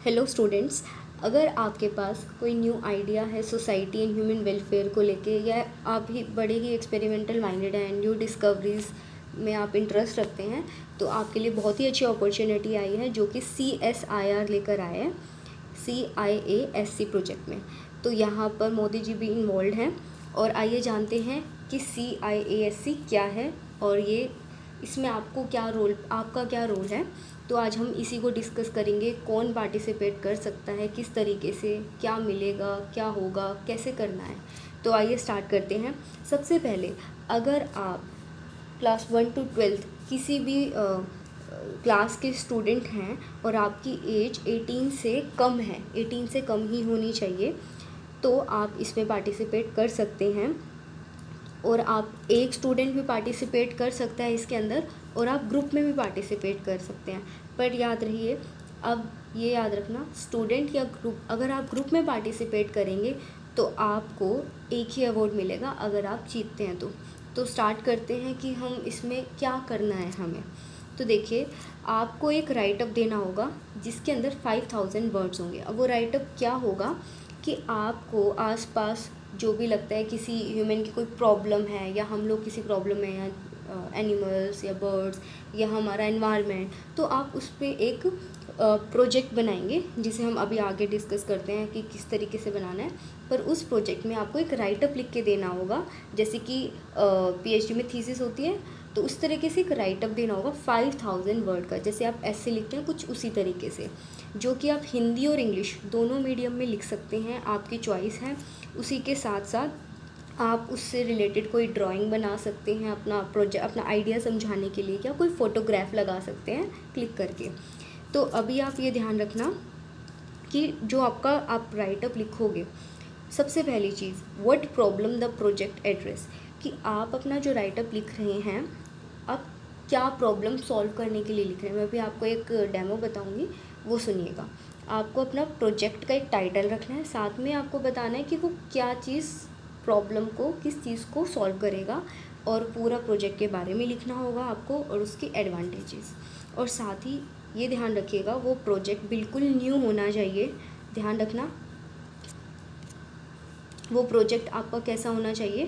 Hello students. अगर आपके पास कोई न्यू आइडिया है सोसाइटी एंड ह्यूमन वेलफेयर को लेके, या आप ही बड़े ही एक्सपेरिमेंटल माइंडेड हैं, न्यू डिस्कवरीज़ में आप इंटरेस्ट रखते हैं, तो आपके लिए बहुत ही अच्छी अपॉर्चुनिटी आई है जो कि CSIR लेकर आए हैं, CIASC प्रोजेक्ट में। तो यहाँ पर मोदी जी भी इन्वॉल्व हैं। और आइए जानते हैं कि CIASC क्या है और ये इसमें आपका क्या रोल है। तो आज हम इसी को डिस्कस करेंगे, कौन पार्टिसिपेट कर सकता है, किस तरीके से, क्या मिलेगा, क्या होगा, कैसे करना है। तो आइए स्टार्ट करते हैं। सबसे पहले, अगर आप क्लास 1 to 12 किसी भी क्लास के स्टूडेंट हैं और आपकी एज 18 से कम है, 18 से कम ही होनी चाहिए, तो आप इसमें पार्टिसिपेट कर सकते हैं। और आप एक स्टूडेंट भी पार्टिसिपेट कर सकता है इसके अंदर, और आप ग्रुप में भी पार्टिसिपेट कर सकते हैं। पर याद रहिए, अब ये याद रखना, स्टूडेंट या ग्रुप, अगर आप ग्रुप में पार्टिसिपेट करेंगे तो आपको एक ही अवार्ड मिलेगा अगर आप जीतते हैं तो स्टार्ट करते हैं कि हम इसमें क्या करना है हमें। तो देखिए, आपको एक राइटअप देना होगा जिसके अंदर 5000 वर्ड्स होंगे। अब वो राइटअप क्या होगा कि आपको आसपास जो भी लगता है किसी ह्यूमन की कोई प्रॉब्लम है, या हम लोग किसी प्रॉब्लम में, या एनिमल्स या बर्ड्स या हमारा एनवायरनमेंट, तो आप उस पर एक प्रोजेक्ट बनाएंगे जिसे हम अभी आगे डिस्कस करते हैं कि किस तरीके से बनाना है। पर उस प्रोजेक्ट में आपको एक राइटअप लिख के देना होगा, जैसे कि PhD में थीसिस होती है, तो उस तरीके से एक राइटअप देना होगा 5000 वर्ड का, जैसे आप ऐसे लिखते हैं कुछ उसी तरीके से, जो कि आप हिंदी और इंग्लिश दोनों मीडियम में लिख सकते हैं, आपकी चॉइस है। उसी के साथ साथ आप उससे रिलेटेड कोई ड्राइंग बना सकते हैं अपना आइडिया समझाने के लिए, या कोई फ़ोटोग्राफ लगा सकते हैं क्लिक करके। तो अभी आप ये ध्यान रखना कि जो आप राइटअप लिखोगे, सबसे पहली चीज़, what problem the project address, कि आप अपना जो राइटअप लिख रहे हैं, आप क्या प्रॉब्लम सॉल्व करने के लिए लिख रहे हैं। मैं भी आपको एक डेमो बताऊंगी, वो सुनिएगा। आपको अपना प्रोजेक्ट का एक टाइटल रखना है, साथ में आपको बताना है कि वो क्या चीज़ प्रॉब्लम को, किस चीज़ को सॉल्व करेगा, और पूरा प्रोजेक्ट के बारे में लिखना होगा आपको और उसकी एडवांटेजेस। और साथ ही ये ध्यान रखिएगा, वो प्रोजेक्ट बिल्कुल न्यू होना चाहिए। ध्यान रखना, वो प्रोजेक्ट आपका कैसा होना चाहिए,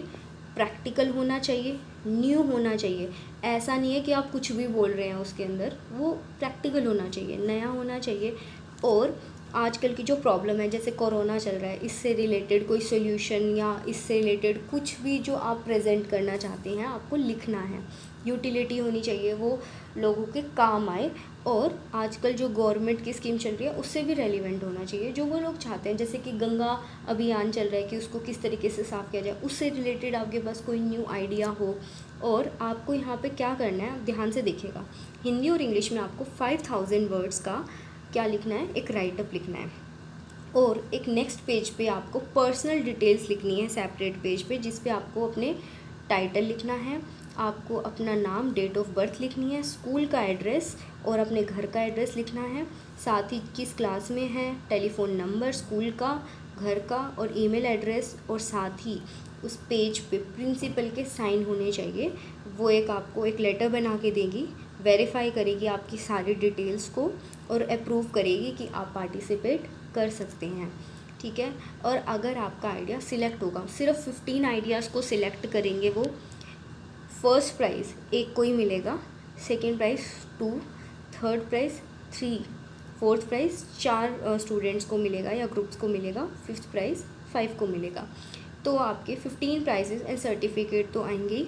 प्रैक्टिकल होना चाहिए, न्यू होना चाहिए। ऐसा नहीं है कि आप कुछ भी बोल रहे हैं उसके अंदर, वो प्रैक्टिकल होना चाहिए, नया होना चाहिए। और आजकल की जो प्रॉब्लम है, जैसे कोरोना चल रहा है, इससे रिलेटेड कोई सोल्यूशन या इससे रिलेटेड कुछ भी जो आप प्रेजेंट करना चाहते हैं, आपको लिखना है। यूटिलिटी होनी चाहिए, वो लोगों के काम आए, और आजकल जो गवर्नमेंट की स्कीम चल रही है उससे भी रेलिवेंट होना चाहिए, जो वो लोग चाहते हैं। जैसे कि गंगा अभियान चल रहा है कि उसको किस तरीके से साफ़ किया जाए, उससे रिलेटेड आपके पास कोई न्यू आइडिया हो। और आपको यहाँ पे क्या करना है, ध्यान से देखिएगा, हिंदी और इंग्लिश में आपको 5000 वर्ड्स का क्या लिखना है, एक राइटअप लिखना है। और एक नेक्स्ट पेज पे आपको पर्सनल डिटेल्स लिखनी है, सेपरेट पेज पे, जिस पे आपको अपने टाइटल लिखना है, आपको अपना नाम, डेट ऑफ बर्थ लिखनी है, स्कूल का एड्रेस और अपने घर का एड्रेस लिखना है, साथ ही किस क्लास में है, टेलीफ़ोन नंबर स्कूल का, घर का और ईमेल एड्रेस। और साथ ही उस पेज पे प्रिंसिपल के साइन होने चाहिए। वो आपको एक लेटर बना के देगी, वेरीफाई करेगी आपकी सारी डिटेल्स को और अप्रूव करेगी कि आप पार्टिसिपेट कर सकते हैं। ठीक है। और अगर आपका आइडिया सिलेक्ट होगा, सिर्फ 15 आइडियाज़ को सिलेक्ट करेंगे वो, फर्स्ट प्राइज़ एक को ही मिलेगा, second prize 2, third prize 3, fourth prize 4 students को मिलेगा या ग्रुप्स को मिलेगा, फिफ्थ प्राइज़ 5 को मिलेगा। तो आपके 15 प्राइजेस एंड सर्टिफिकेट तो आएंगे ही।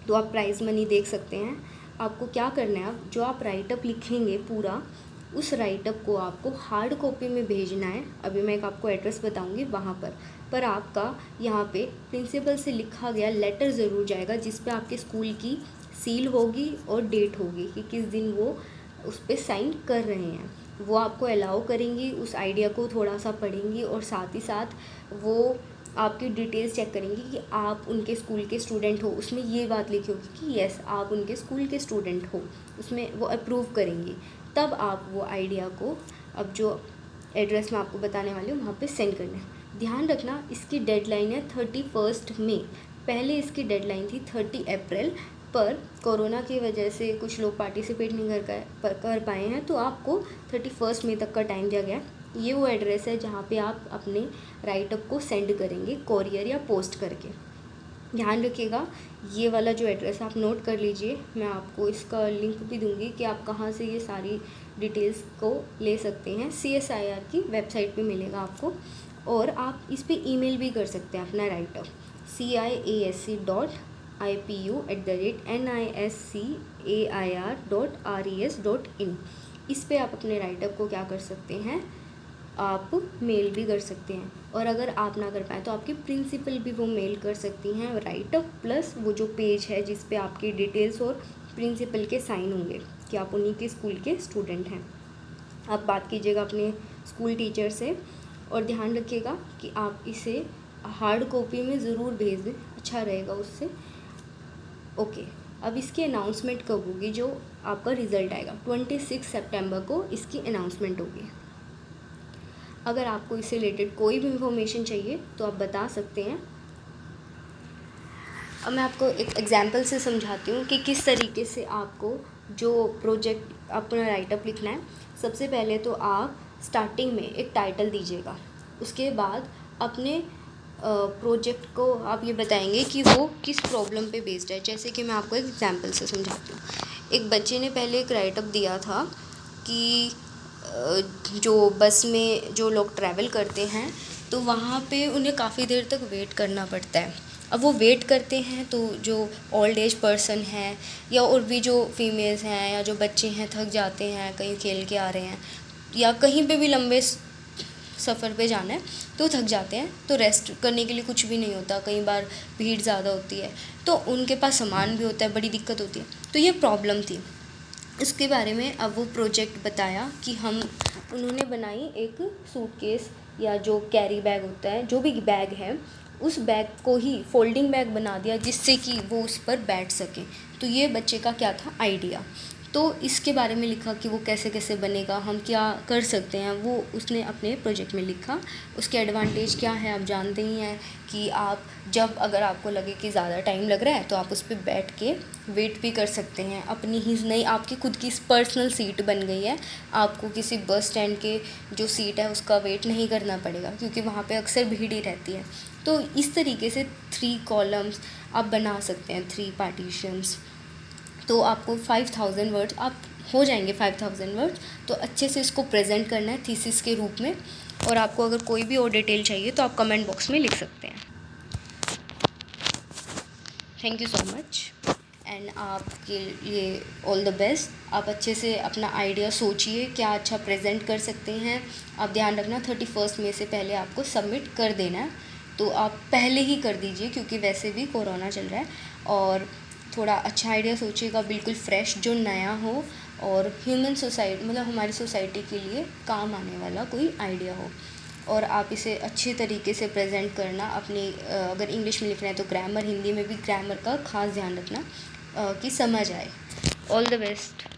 तो आप प्राइज़ मनी देख सकते हैं। आपको क्या करना है, अब जो आप राइटअप लिखेंगे पूरा, उस राइटअप को आपको हार्ड कॉपी में भेजना है। अभी मैं एक आपको एड्रेस बताऊंगी वहाँ पर आपका यहाँ पे प्रिंसिपल से लिखा गया लेटर ज़रूर जाएगा, जिस पे आपके स्कूल की सील होगी और डेट होगी कि किस दिन वो उस पर साइन कर रहे हैं। वो आपको अलाउ करेंगी, उस आइडिया को थोड़ा सा पढ़ेंगी, और साथ ही साथ वो आपकी डिटेल्स चेक करेंगी कि आप उनके स्कूल के स्टूडेंट हो। उसमें ये बात लिखी होगी कि येस, आप उनके स्कूल के स्टूडेंट हो, उसमें वो अप्रूव करेंगी। तब आप वो आइडिया को, अब जो एड्रेस मैं आपको बताने वाली हूँ, वहाँ पे सेंड करना है। ध्यान रखना, इसकी डेडलाइन है 31 मई। पहले इसकी डेडलाइन थी 30 अप्रैल, पर कोरोना की वजह से कुछ लोग पार्टिसिपेट नहीं कर पाए हैं, तो आपको 31 मई तक का टाइम दिया गया है। ये वो एड्रेस है जहाँ पे आप अपने राइटअप को सेंड करेंगे कोरियर या पोस्ट करके। ध्यान रखिएगा, ये वाला जो एड्रेस आप नोट कर लीजिए। मैं आपको इसका लिंक भी दूंगी कि आप कहाँ से ये सारी डिटेल्स को ले सकते हैं। CSIR की वेबसाइट पे मिलेगा आपको, और आप इस पे ईमेल भी कर सकते हैं अपना राइटअप ciasc.ipu@niscair.res.in। इस पे आप अपने राइटअप को क्या कर सकते हैं, आप मेल भी कर सकते हैं। और अगर आप ना कर पाए तो आपकी प्रिंसिपल भी वो मेल कर सकती हैं राइटअप प्लस वो जो पेज है जिस पे आपकी डिटेल्स और प्रिंसिपल के साइन होंगे कि आप उन्हीं के स्कूल के स्टूडेंट हैं। आप बात कीजिएगा अपने स्कूल टीचर से, और ध्यान रखिएगा कि आप इसे हार्ड कॉपी में ज़रूर भेज दें, अच्छा रहेगा उससे। ओके, अब इसकी अनाउंसमेंट कब होगी, जो आपका रिज़ल्ट आएगा 26 सितंबर को इसकी अनाउंसमेंट होगी। अगर आपको इससे रिलेटेड कोई भी इंफॉर्मेशन चाहिए तो आप बता सकते हैं। अब मैं आपको एक एग्जांपल से समझाती हूँ कि किस तरीके से आपको जो प्रोजेक्ट अपना राइटअप लिखना है। सबसे पहले तो आप स्टार्टिंग में एक टाइटल दीजिएगा, उसके बाद अपने प्रोजेक्ट को आप ये बताएंगे कि वो किस प्रॉब्लम पे बेस्ड है। जैसे कि मैं आपको एक एग्जांपल से समझाती हूँ। एक बच्चे ने पहले एक राइटअप दिया था कि जो बस में जो लोग ट्रैवल करते हैं तो वहाँ पे उन्हें काफ़ी देर तक वेट करना पड़ता है। अब वो वेट करते हैं तो जो ओल्ड एज पर्सन हैं या और भी जो फीमेल्स हैं या जो बच्चे हैं थक जाते हैं, कहीं खेल के आ रहे हैं या कहीं पे भी लंबे सफ़र पे जाना है तो थक जाते हैं, तो रेस्ट करने के लिए कुछ भी नहीं होता। कई बार भीड़ ज़्यादा होती है तो उनके पास सामान भी होता है, बड़ी दिक्कत होती है। तो ये प्रॉब्लम थी। इसके बारे में अब वो प्रोजेक्ट बताया कि उन्होंने बनाई एक सूटकेस या जो कैरी बैग होता है, जो भी बैग है, उस बैग को ही फोल्डिंग बैग बना दिया जिससे कि वो उस पर बैठ सके। तो ये बच्चे का क्या था, आइडिया। तो इसके बारे में लिखा कि वो कैसे कैसे बनेगा, हम क्या कर सकते हैं, वो उसने अपने प्रोजेक्ट में लिखा। उसके एडवांटेज क्या है आप जानते ही हैं कि आप जब अगर आपको लगे कि ज़्यादा टाइम लग रहा है तो आप उस पर बैठ के वेट भी कर सकते हैं। अपनी ही नई आपकी खुद की पर्सनल सीट बन गई है। आपको किसी बस स्टैंड के जो सीट है उसका वेट नहीं करना पड़ेगा क्योंकि वहाँ पे अक्सर भीड़ ही रहती है। तो इस तरीके से 3 कॉलम्स आप बना सकते हैं, 3 पार्टीशंस। तो आपको 5000 वर्ड्स आप हो जाएंगे 5000 वर्ड्स। तो अच्छे से इसको प्रेजेंट करना है थीसिस के रूप में। और आपको अगर कोई भी और डिटेल चाहिए तो आप कमेंट बॉक्स में लिख सकते हैं। Thank you so much and आपके लिए ऑल द बेस्ट। आप अच्छे से अपना आइडिया सोचिए क्या अच्छा प्रेजेंट कर सकते हैं। आप ध्यान रखना 31 मई से पहले आपको सबमिट कर देना है, तो आप पहले ही कर दीजिए क्योंकि वैसे भी कोरोना चल रहा है। और थोड़ा अच्छा आइडिया सोचिएगा, बिल्कुल फ्रेश, जो नया हो और ह्यूमन सोसाइटी मतलब हमारी सोसाइटी के लिए काम आने वाला कोई आइडिया हो। और आप इसे अच्छे तरीके से प्रेजेंट करना। अपनी अगर इंग्लिश में लिखना है तो ग्रामर, हिंदी में भी ग्रामर का खास ध्यान रखना कि समझ आए। All the best.